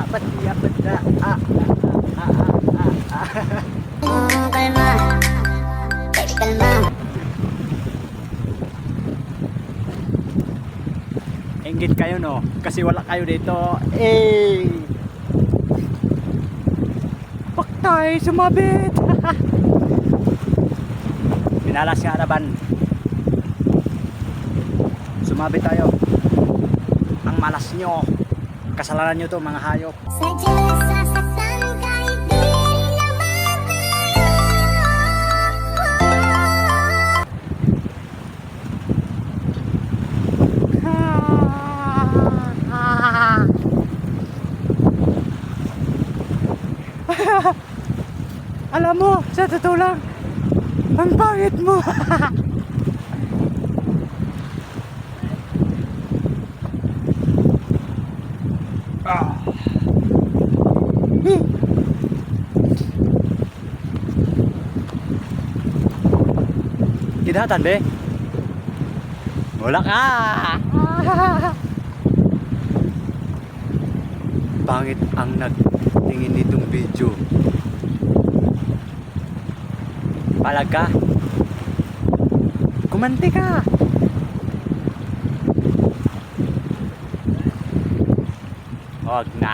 Ba't niya ba't na Kalma, baby kalma. Inggit kayo no, kasi wala kayo dito. Eh, paktay, sumabit. Pinalas nga araban. Sumabit tayo. Ang malas nyo. Kasalanan nyo to mga hayop. Sadyang sasaktan kahit di naman Alam mo, sa totoo lang, ang pangit mo. Kidatan be? Wala ka. Pangit ang nagtingin nitong video. Palag ka. Kumanti ka. Wag na.